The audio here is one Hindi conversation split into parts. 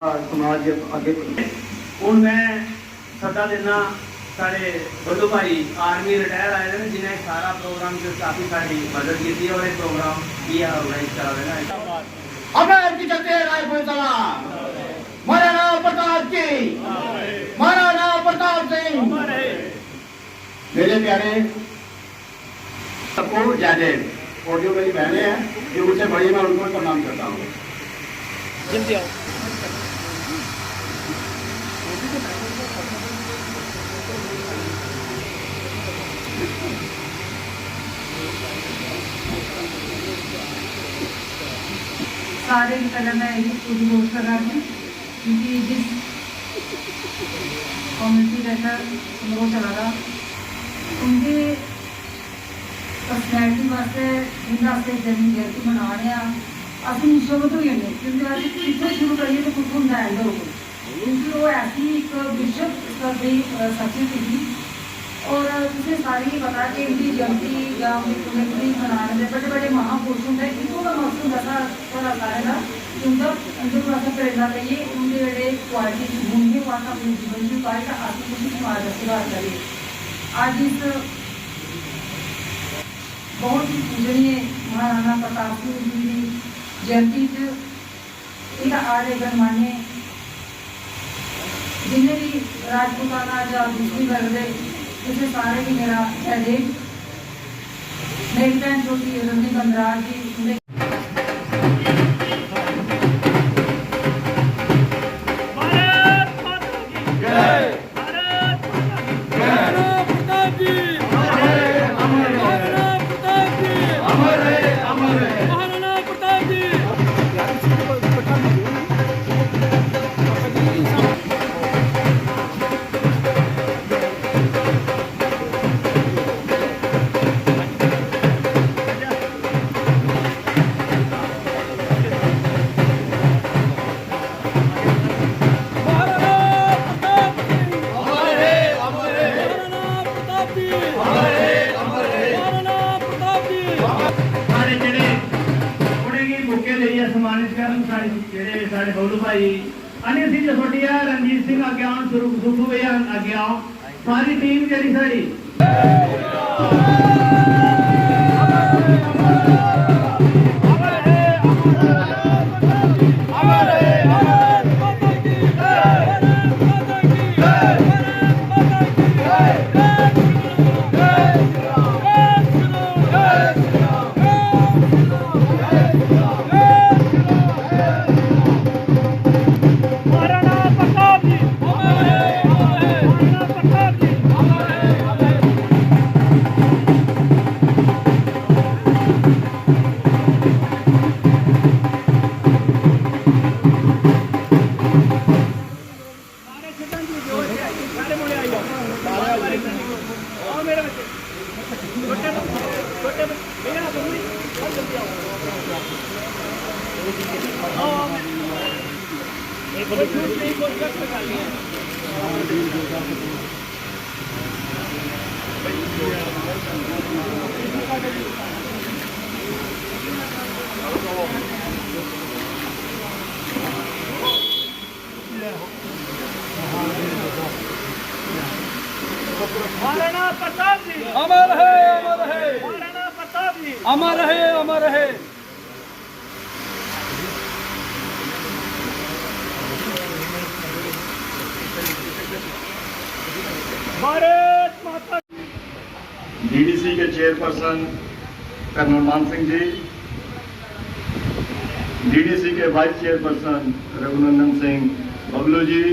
समाज के आगे हूँ मैं सदा देना साढ़े बल्लू भाई आर्मी रिटायर आए हैं जिन्हें सारा प्रोग्राम से काफ़ी सारी मदद की थी और एक प्रोग्राम किया ऑर्गेनाइज करा देना। अमर की जगह रायपुर सलाम महाराणा प्रताप की महाराणा प्रताप सिंह। मेरे प्यारे सबको ज्यादा ऑडियो मेरी बहनें हैं जो मुझसे बड़ी, मैं उनको प्रणाम करता हूँ। सारे की तरह मैं यही पूरी कोशिश कर रहा थी क्योंकि जिस कम्युनिटी रहता वो चला रहा उनकी पर्सनैलिटी वास्ते जिंदा जन्म जयंती मना रहे हैं असं मुसीबत हो जाए क्योंकि अस कितने शुरू करिए तो कुछ होंगे एंड हो क्योंकि वो ऐसी एक विश्व स्तर की शख्सियत थी और तुझे सारी पता कि इनकी जयंती या पुण्यतिथि मनाने बड़े बड़े महापुरुष होंगे इनको का मकसद ऐसा थोड़ा सारे का उनके वास्ते प्रेरणा लइए उनके जोड़े क्वालिटी होंगे वहाँ अपने जीवन में पाए तो आप कुछ समाज का सुधार करिए। आज इस बहुत ही पूजनीय महाराणा प्रताप सिंह जी की जयंती एक आड़े गणमान्य जिन्हें भी राजपूताना या दूसरी वर्ग इसे सारे की मेरा जय। मेरी बहन छोटी रजनी बंदराज जी सम्मानित कर साढ़े बबलू भाई अनिल सिंह जसोटिया रणजीत सिंह अग्यान सुखू भैया अग्यान सारी टीम जी साड़ी महाराणा प्रताप जी अमर है, अमर है, महाराणा प्रताप जी अमर है, अमर है। भारत माता। डीडीसी के चेयरपर्सन कर्नल मान सिंह जी, डीडीसी के वाइस चेयरपर्सन रघुनंदन सिंह बबलू जी,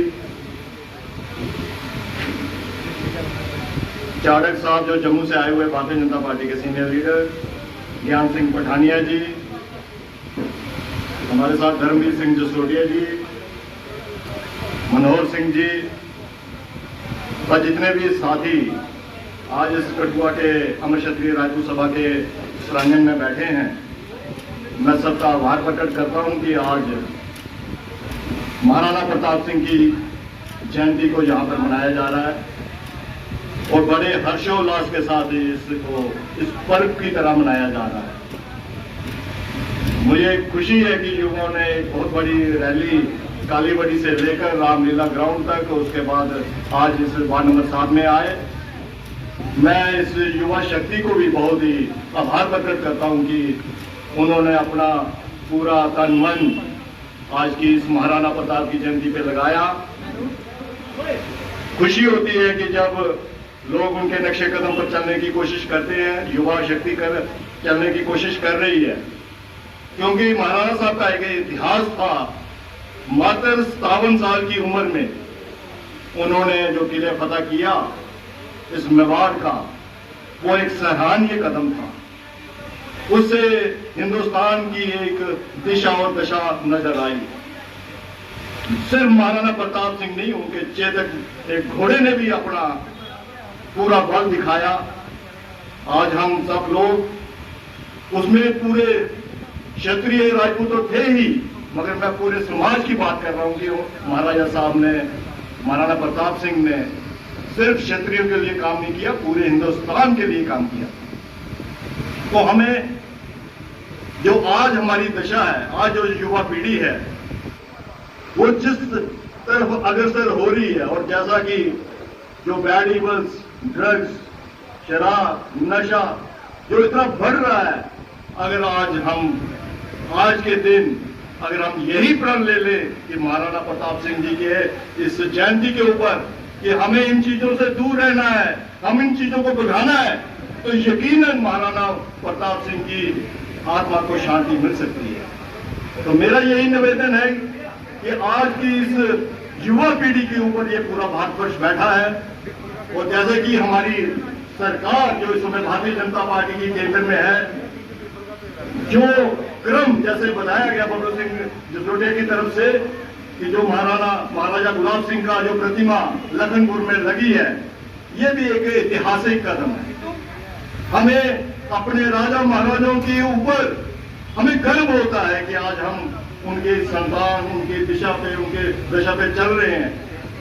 चाड़क साहब जो जम्मू से आए हुए भारतीय जनता पार्टी के सीनियर लीडर ज्ञान सिंह पठानिया जी, हमारे साथ धर्मवीर सिंह जसोटिया जी, मनोहर सिंह जी और जितने भी साथी आज इस कठुआ के अमर क्षत्रिय राजपूत सभा के प्रांगण में बैठे हैं, मैं सबका आभार प्रकट करता हूं कि आज महाराणा प्रताप सिंह की जयंती को यहाँ पर मनाया जा रहा है और बड़े हर्षोल्लास के साथ इसको इस पर्व की तरह मनाया जा रहा है। मुझे खुशी है कि युवाओं ने एक बहुत बड़ी रैली कालीबड़ी से लेकर रामलीला ग्राउंड तक, उसके बाद आज इस वार्ड नंबर 7 में आए। मैं इस युवा शक्ति को भी बहुत ही आभार प्रकट करता हूं कि उन्होंने अपना पूरा तन मन आज की इस महाराणा प्रताप की जयंती पे लगाया। खुशी होती है कि जब लोग उनके नक्शे कदम पर चलने की कोशिश करते हैं, युवा शक्ति चलने की कोशिश कर रही है, क्योंकि महाराणा साहब का एक इतिहास था। मात्र 57 साल की उम्र में उन्होंने जो किले फतह किया इस मेवाड़ का, वो एक सराहनीय कदम था। उससे हिंदुस्तान की एक दिशा और दशा नजर आई। सिर्फ महाराणा प्रताप सिंह नहीं, उनके चेतक एक घोड़े ने भी अपना पूरा बल दिखाया। आज हम सब लोग उसमें पूरे क्षत्रिय राजपूत तो थे ही, मगर मैं पूरे समाज की बात कर रहा हूं कि महाराजा साहब ने, महाराणा प्रताप सिंह ने सिर्फ क्षत्रियों के लिए काम नहीं किया, पूरे हिंदुस्तान के लिए काम किया। तो हमें जो आज हमारी दशा है, आज जो युवा पीढ़ी है, वो जिस तरफ अग्रसर हो रही है, और जैसा कि जो बैड इवल्स, ड्रग्स, शराब, नशा जो इतना बढ़ रहा है, अगर आज के दिन अगर हम यही प्रण ले लें कि महाराणा प्रताप सिंह जी के इस जयंती के ऊपर कि हमें इन चीजों से दूर रहना है, हम इन चीजों को बुझाना है, तो यकीनन महाराणा प्रताप सिंह की आत्मा को शांति मिल सकती है। तो मेरा यही निवेदन है कि आज की इस युवा पीढ़ी के ऊपर ये पूरा भारतवर्ष बैठा है, और जैसे कि हमारी सरकार जो इस समय भारतीय जनता पार्टी की केंद्र में है, जो क्रम जैसे बताया गया बबलू सिंह जसरोटिया की तरफ से कि जो महाराजा गुलाब सिंह का जो प्रतिमा लखनपुर में लगी है, ये भी एक ऐतिहासिक कदम है। हमें अपने राजा महाराजाओं के ऊपर हमें गर्व होता है कि आज हम उनके संतान, उनकी दिशा पे, उनके दशा पे चल रहे हैं।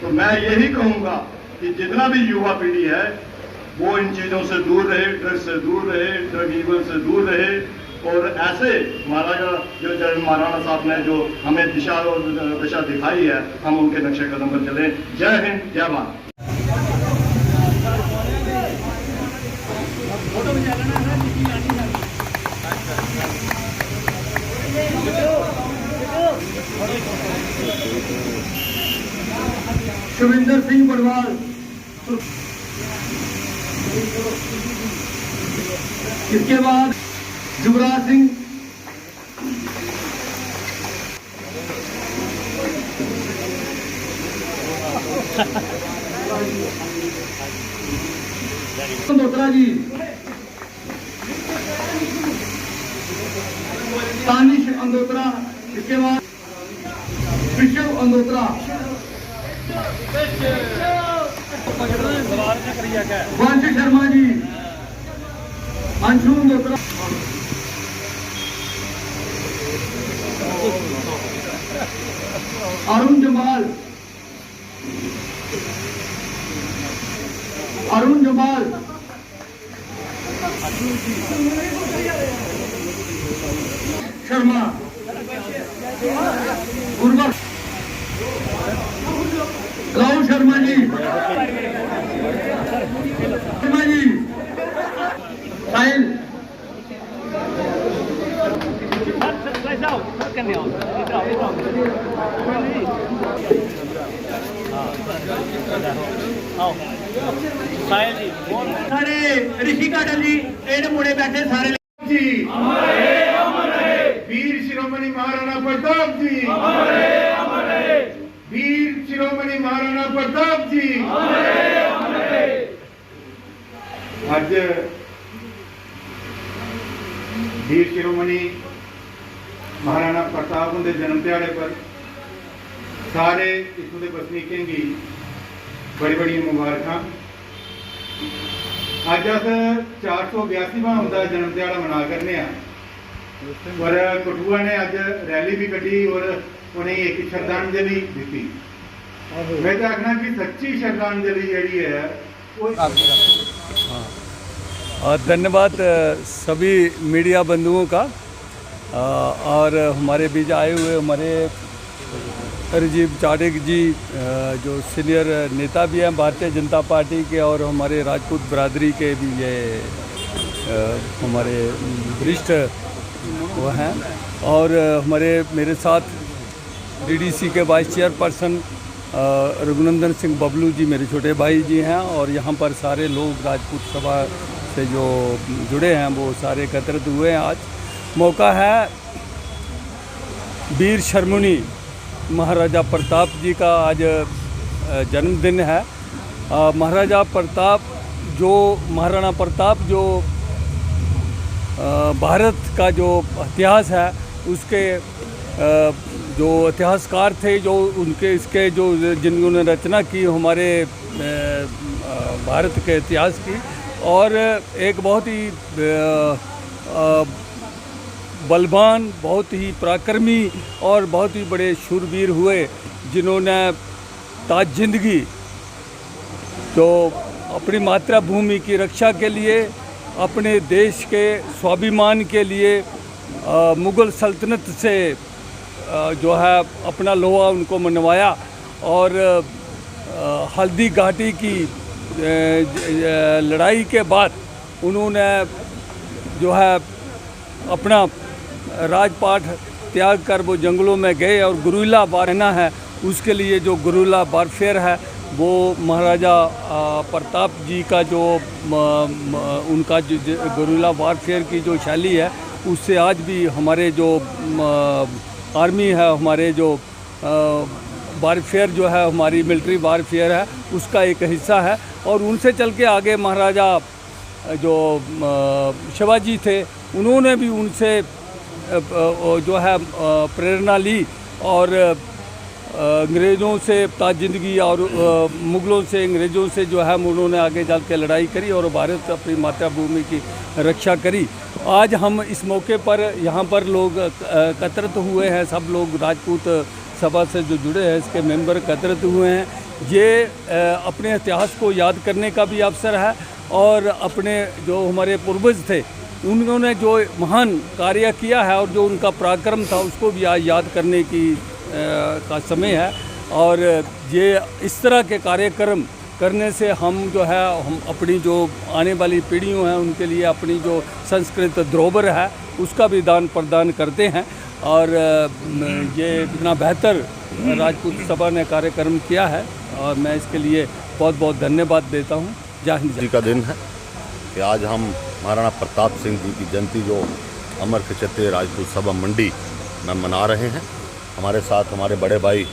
तो मैं यही कहूंगा कि जितना भी युवा पीढ़ी है वो इन चीजों से दूर रहे, ड्रग्स से दूर रहे, ड्रग इवल से दूर रहे, और ऐसे महाराणा साहब ने जो हमें दिशा और दशा दिखाई है, हम उनके नक्शे कदम पर चले। जय हिंद, जय भारत। शुभिंदर सिंह बड़वाल, इसके बाद युवराज सिंह, अंदोत्रा जी, तानिश अंदोत्रा, इसके बाद विशव अंदोत्रा, वंश शर्मा जी, अंशु अंदोत्रा, अरुण जमाल, शर्मा, गुरबख्श, राहुल शर्मा जी, साहिल, सारे ऋषि काटल जी, एड मुड़े बैठे सारे जी, वीर शिरोमणि महाराणा प्रताप जी, वीर शिरोमणि महाराणा प्रताप जी। आज वीर शिरोमणि महाराणा प्रताप उनके जन्म दिहाड़े पर सारे इतों के बसनीकें की बड़ी बड़ी मुबारक। अज अस 482वां उनका जन्म दिहाड़ा मना करने, और कठुआ ने अज रैली भी कढ़ी और उन्हें एक श्रद्धांजलि दी। मैं तो आखना कि सच्ची श्रद्धांजलि जी है वो। और धन्यवाद सभी मीडिया बंधुओं का, और हमारे बीच आए हुए हमारे राजीव चाड़क जी जो सीनियर नेता भी हैं भारतीय जनता पार्टी के, और हमारे राजपूत बरादरी के भी ये हमारे वरिष्ठ वो हैं, और मेरे साथ डीडीसी के वाइस चेयरपर्सन रघुनंदन सिंह बबलू जी मेरे छोटे भाई जी हैं, और यहाँ पर सारे लोग राजपूत सभा से जो जुड़े हैं वो सारे एकत्रित हुए हैं। आज मौका है वीर शर्मणी महाराजा प्रताप जी का आज जन्मदिन है। महाराजा प्रताप महाराणा प्रताप जो भारत का जो इतिहास है उसके जो इतिहासकार थे, जो इसके जो जिन्होंने रचना की हमारे भारत के इतिहास की, और एक बहुत ही बलवान, बहुत ही पराक्रमी और बहुत ही बड़े शूरवीर हुए, जिन्होंने ताज जिंदगी जो अपनी मातृभूमि की रक्षा के लिए, अपने देश के स्वाभिमान के लिए मुग़ल सल्तनत से जो है अपना लोहा उनको मनवाया, और हल्दी घाटी की लड़ाई के बाद उन्होंने जो है अपना राजपाट त्याग कर वो जंगलों में गए, और गुरिल्ला वारना है उसके लिए जो गुरिल्ला वारफेयर है वो महाराजा प्रताप जी का जो उनका जो गुरिल्ला वारफेयर की जो शैली है उससे आज भी हमारे जो आर्मी है, हमारे जो वारफेयर जो है, हमारी मिलिट्री वारफेयर है उसका एक हिस्सा है। और उनसे चल के आगे महाराजा जो शिवाजी थे उन्होंने भी उनसे जो है प्रेरणा ली, और अंग्रेज़ों से ताज जिंदगी और मुग़लों से, अंग्रेज़ों से जो है उन्होंने आगे चल के लड़ाई करी और भारत अपनी मातृभूमि की रक्षा करी। आज हम इस मौके पर यहाँ पर लोग एकत्रित हुए हैं, सब लोग राजपूत सभा से जो जुड़े हैं इसके मेंबर एकत्रित हुए हैं। ये अपने इतिहास को याद करने का भी अवसर है, और अपने जो हमारे पूर्वज थे उन्होंने जो महान कार्य किया है और जो उनका पराक्रम था उसको भी आज याद करने का समय है। और ये इस तरह के कार्यक्रम करने से हम जो है हम अपनी जो आने वाली पीढ़ियों हैं उनके लिए अपनी जो संस्कृत धरोहर है उसका भी दान प्रदान करते हैं। और ये इतना बेहतर राजपूत सभा ने कार्यक्रम किया है, और मैं इसके लिए बहुत बहुत धन्यवाद देता हूँ। जय हिंद जी का दिन है कि आज हम महाराणा प्रताप सिंह जी की जयंती जो अमर क्षत्रिय राजपूत सभा मंडी में मना रहे हैं। हमारे साथ हमारे बड़े भाई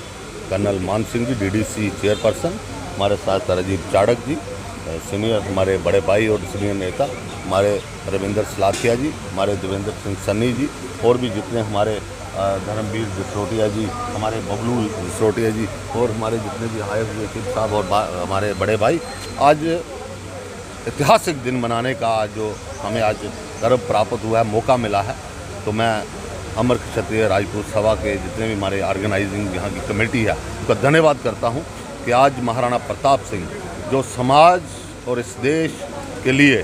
कर्नल मान सिंह जी डीडीसी चेयरपर्सन, हमारे साथ राजीव चाड़क जी सीनियर हमारे बड़े भाई और सीनियर नेता, हमारे रविंद्र सलाथिया जी, हमारे देवेंद्र सिंह सन्नी जी, और भी जितने हमारे धर्मवीर जसरोटिया जी, हमारे बबलू जसरोटिया जी, और हमारे जितने भी आए हुए सिंह साहब और हमारे बड़े भाई, आज ऐतिहासिक दिन मनाने का जो हमें आज गर्व प्राप्त हुआ है, मौका मिला है। तो मैं अमर क्षत्रिय राजपूत सभा के जितने भी हमारे ऑर्गेनाइजिंग यहाँ की कमेटी है उनका धन्यवाद करता हूँ कि आज महाराणा प्रताप सिंह जो समाज और इस देश के लिए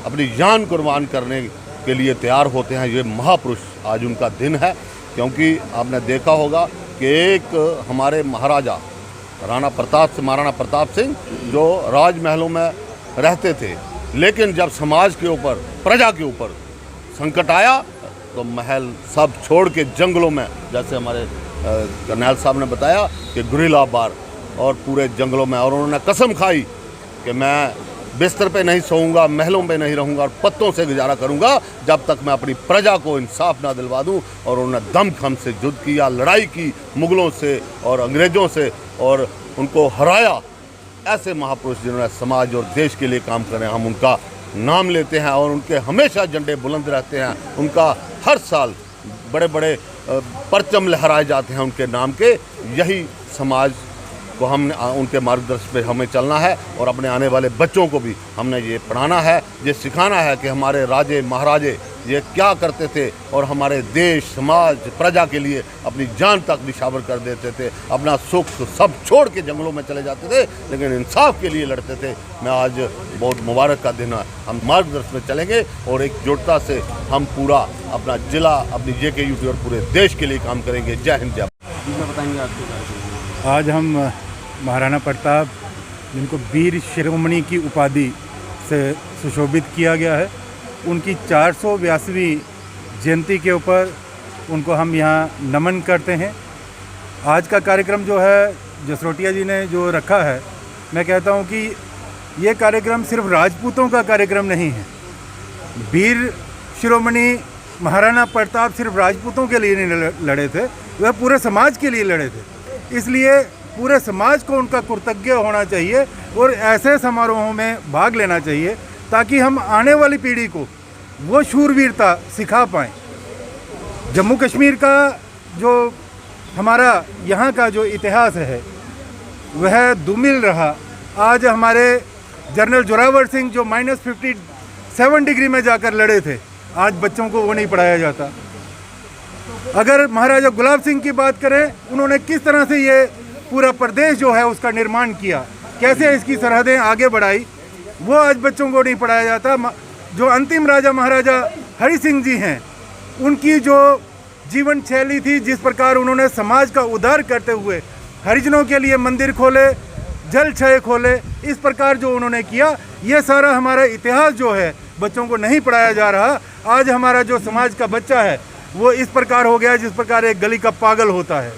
अपनी जान कुर्बान करने के लिए तैयार होते हैं, ये महापुरुष आज उनका दिन है। क्योंकि आपने देखा होगा कि एक हमारे महाराजा महाराणा प्रताप सिंह जो राजमहलों में रहते थे, लेकिन जब समाज के ऊपर, प्रजा के ऊपर संकट आया तो महल सब छोड़ के जंगलों में, जैसे हमारे कर्नल साहब ने बताया कि गुरिल्ला वार, और पूरे जंगलों में, और उन्होंने कसम खाई कि मैं बिस्तर पे नहीं सोऊंगा, महलों पे नहीं रहूंगा और पत्तों से गुजारा करूंगा जब तक मैं अपनी प्रजा को इंसाफ ना दिलवा दूं। और उन्होंने दमखम से युद्ध किया, लड़ाई की मुग़लों से और अंग्रेज़ों से, और उनको हराया। ऐसे महापुरुष जिन्होंने समाज और देश के लिए काम करें, हम उनका नाम लेते हैं और उनके हमेशा झंडे बुलंद रहते हैं। उनका हर साल बड़े बड़े परचम लहराए जाते हैं उनके नाम के। यही समाज को हम उनके मार्गदर्शन पे हमें चलना है, और अपने आने वाले बच्चों को भी हमने ये पढ़ाना है, ये सिखाना है कि हमारे राजे महाराजे ये क्या करते थे, और हमारे देश, समाज, प्रजा के लिए अपनी जान तक निछावर कर देते थे, अपना सुख सब छोड़ के जंगलों में चले जाते थे, लेकिन इंसाफ के लिए लड़ते थे। मैं आज बहुत मुबारक का दिन है, हम मार्गदर्शन में चलेंगे और एकजुटता से हम पूरा अपना जिला, अपनी JKUT और पूरे देश के लिए काम करेंगे। जय हिंद, जय बताएंगे आपके कार्यक्रम? आज हम महाराणा प्रताप, जिनको वीर शिरोमणि की उपाधि से सुशोभित किया गया है, उनकी 482वीं जयंती के ऊपर उनको हम यहाँ नमन करते हैं। आज का कार्यक्रम जो है जसरोटिया जी ने जो रखा है, मैं कहता हूँ कि ये कार्यक्रम सिर्फ राजपूतों का कार्यक्रम नहीं है। वीर शिरोमणि महाराणा प्रताप सिर्फ राजपूतों के लिए नहीं लड़े थे, वह पूरे समाज के लिए लड़े थे। इसलिए पूरे समाज को उनका कृतज्ञ होना चाहिए और ऐसे समारोहों में भाग लेना चाहिए ताकि हम आने वाली पीढ़ी को वो शूरवीरता सिखा पाएँ। जम्मू कश्मीर का जो हमारा यहाँ का जो इतिहास है वह दुमिल रहा। आज हमारे जनरल जोरावर सिंह जो -57 डिग्री में जाकर लड़े थे, आज बच्चों को वो नहीं पढ़ाया जाता। अगर महाराजा गुलाब सिंह की बात करें, उन्होंने किस तरह से ये पूरा प्रदेश जो है उसका निर्माण किया, कैसे इसकी सरहदें आगे बढ़ाई, वो आज बच्चों को नहीं पढ़ाया जाता। जो अंतिम राजा महाराजा हरि सिंह जी हैं, उनकी जो जीवन शैली थी, जिस प्रकार उन्होंने समाज का उद्धार करते हुए हरिजनों के लिए मंदिर खोले, जल क्षय खोले, इस प्रकार जो उन्होंने किया, ये सारा हमारा इतिहास जो है बच्चों को नहीं पढ़ाया जा रहा। आज हमारा जो समाज का बच्चा है वो इस प्रकार हो गया जिस प्रकार एक गली का पागल होता है।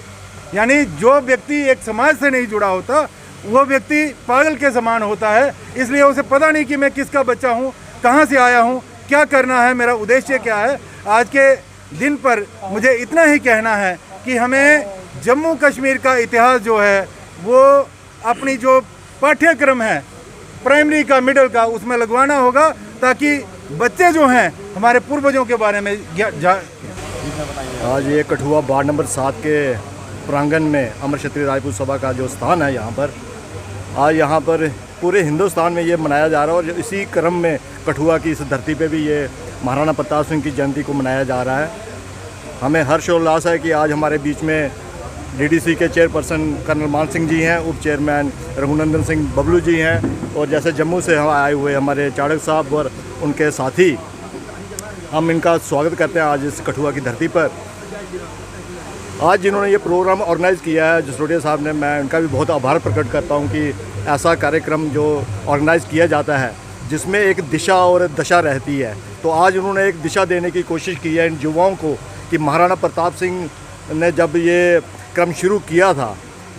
यानी जो व्यक्ति एक समाज से नहीं जुड़ा होता वो व्यक्ति पागल के समान होता है। इसलिए उसे पता नहीं कि मैं किसका बच्चा हूँ, कहाँ से आया हूँ, क्या करना है, मेरा उद्देश्य क्या है। आज के दिन पर मुझे इतना ही कहना है कि हमें जम्मू कश्मीर का इतिहास जो है वो अपनी जो पाठ्यक्रम है प्राइमरी का, मिडिल का, उसमें लगवाना होगा ताकि बच्चे जो हैं हमारे पूर्वजों के बारे में आज ये कठुआ वार्ड नंबर 7 के प्रांगण में अमर क्षत्रिय राजपूत सभा का जो स्थान है, यहाँ पर आज यहाँ पर पूरे हिंदुस्तान में ये मनाया जा रहा है और इसी क्रम में कठुआ की इस धरती पे भी ये महाराणा प्रताप सिंह की जयंती को मनाया जा रहा है। हमें हर्षोल्लास है कि आज हमारे बीच में डीडीसी के चेयरपर्सन कर्नल मान सिंह जी हैं, उप चेयरमैन रघुनंदन सिंह बबलू जी हैं और जैसे जम्मू से हम आए हुए हमारे चाड़क साहब और उनके साथी, हम इनका स्वागत करते हैं आज इस कठुआ की धरती पर। आज जिन्होंने ये प्रोग्राम ऑर्गेनाइज़ किया है जसरोटिया साहब ने, मैं उनका भी बहुत आभार प्रकट करता हूँ कि ऐसा कार्यक्रम जो ऑर्गेनाइज़ किया जाता है जिसमें एक दिशा और दशा रहती है। तो आज उन्होंने एक दिशा देने की कोशिश की है इन युवाओं को कि महाराणा प्रताप सिंह ने जब ये क्रम शुरू किया था,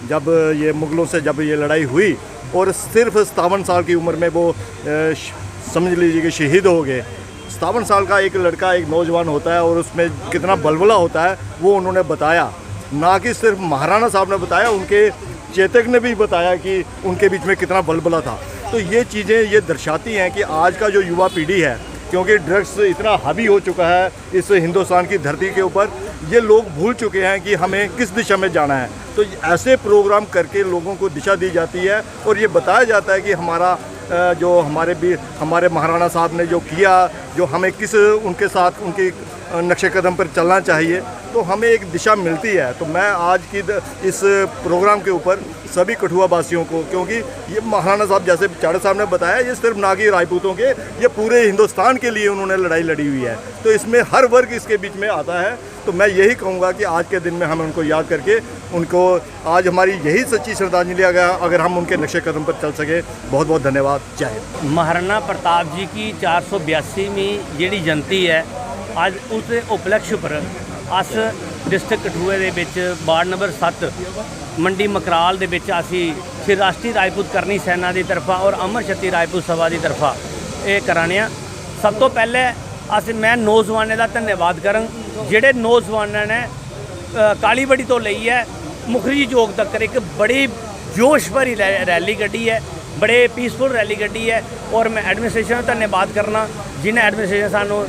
जब ये मुग़लों से जब ये लड़ाई हुई और सिर्फ 57 साल की उम्र में वो समझ लीजिए कि शहीद हो गए। 57 साल का एक लड़का, एक नौजवान होता है और उसमें कितना बलबला होता है वो उन्होंने बताया। ना कि सिर्फ महाराणा साहब ने बताया, उनके चेतक ने भी बताया कि उनके बीच में कितना बलबला था। तो ये चीज़ें ये दर्शाती हैं कि आज का जो युवा पीढ़ी है, क्योंकि ड्रग्स इतना हावी हो चुका है इस हिंदुस्तान की धरती के ऊपर, ये लोग भूल चुके हैं कि हमें किस दिशा में जाना है। तो ऐसे प्रोग्राम करके लोगों को दिशा दी जाती है और ये बताया जाता है कि हमारा जो हमारे महाराणा साहब ने जो किया, जो हमें किस उनके साथ उनके नक्शे कदम पर चलना चाहिए, तो हमें एक दिशा मिलती है। तो मैं आज की इस प्रोग्राम के ऊपर सभी कठुआ वासियों को, क्योंकि ये महाराणा साहब जैसे चाड़क साहब ने बताया, ये सिर्फ ना कि राजपूतों के, ये पूरे हिंदुस्तान के लिए उन्होंने लड़ाई लड़ी हुई है। तो इसमें हर वर्ग इसके बीच में आता है। तो मैं यही कहूँगा कि आज के दिन में हमें उनको याद करके उनको आज हमारी यही सच्ची श्रद्धांजलि अगर हम उनके नक्शे कदम पर चल सके। बहुत बहुत धन्यवाद। जय हिंद। महाराणा प्रताप जी की 482ਵੀਂ ਜਿਹੜੀ ਜयंती है, ਅੱਜ ਉਸ ਦੇ ਉਪਲਕਸ਼ ਪਰ ਅਸ ਡਿਸਟ੍ਰਿਕਟ ਕਠੂਏ ਦੇ ਵਿੱਚ ਵਾਰਡ ਨੰਬਰ 7 ਮੰਡੀ ਮਕਰਾਲ ਦੇ ਵਿੱਚ ਅਸੀਂ ਸ਼੍ਰੀ ਰਾਸ਼ਟਰੀ ਰਾਜਪੂਤ ਕਰਨੀ ਸੈਨਾ ਦੀ ਤਰਫਾ ਔਰ ਅਮਰ ਛੱਤੀ ਰਾਜਪੂਤ ਸਭਾ ਦੀ ਤਰਫਾ ਇਹ ਕਰਾਣੇ ਆ। ਸਭ ਤੋਂ ਪਹਿਲੇ ਮੈਂ ਨੌਜਵਾਨਾਂ ਦਾ ਧੰਨਵਾਦ ਕਰਾਂ ਜਿਹੜੇ ਨੌਜਵਾਨਾਂ ਨੇ ਕਾਲੀਬੜੀ ਤੋਂ ਲਈ ਹੈ ਮੁਖਰੀ ਚੌਕ ਤੱਕ ਇੱਕ ਬੜੀ जोश भरी रैली कड्डी है, बड़े पीसफुल रैली कड्डी है। और मैं एडमिनिस्ट्रेशन का धन्यवाद करना जिन्हें एडमिनिस्ट्रेशन सानू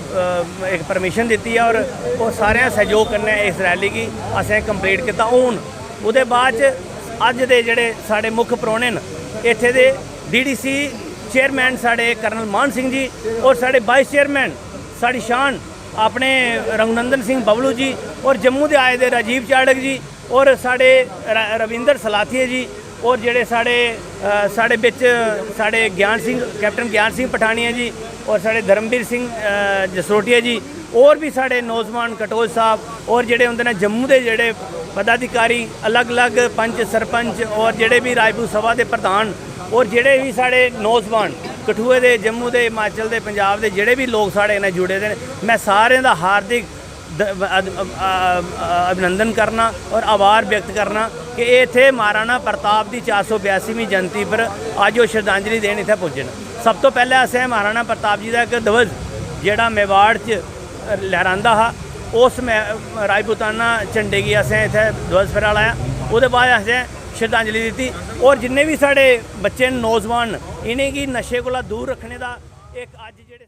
एक परमिशन दी है और वो सारे सहयोग करने इस रैली की असें कंप्लीट किया। हूँ वो बाद अज दे जेडे साढ़े मुख परौने न इत्थे दे DDC चेयरमैन साढ़े कर्नल मान सिंह जी और साढ़े वाइस चेयरमैन साड़ी शान अपने रघुनंदन सिंह बबलू जी और जम्मू के आए दे राजीव चाड़क जी और साढ़े रविंदर सलाथिया जी और जेडे साढ़े बिच साढ़े ज्ञान सिंह कैप्टन ज्ञान सिंह पठानिया जी और साढ़े धर्मवीर सिंह जसरोटिया जी और भी साढ़े नौजवान कटोच साहब और जेडे होंदे ने जम्मू के जेडे पदाधिकारी अलग अलग पंच सरपंच और जेडे भी राजपूत सभा के प्रधान और जेडे भी साढ़े नौजवान कठुए के जम्मू के हिमाचल के पंजाब के जेडे भी लोग साढ़े ने जुड़े दे मैं सारे का हार्दिक अभिनंदन करना और आभार व्यक्त करना कि इत्थे महाराणा प्रताप की 482वीं जयंती पर अज वो श्रद्धांजलि देने इत्थे पुज्जे न। सब तो पहले असें महाराणा प्रताप जी का एक ध्वज जिहड़ा मेवाड़ च लहरांदा हा उस राजपूताना झंडे की असें इत्थे ध्वज फहरा लाया। उसदे बाद असें श्रद्धांजलि दी और जिन्ने भी साढ़े बच्चे नौजवान इन्हें गी नशे कोला दूर रखने का एक अज जेह्ड़े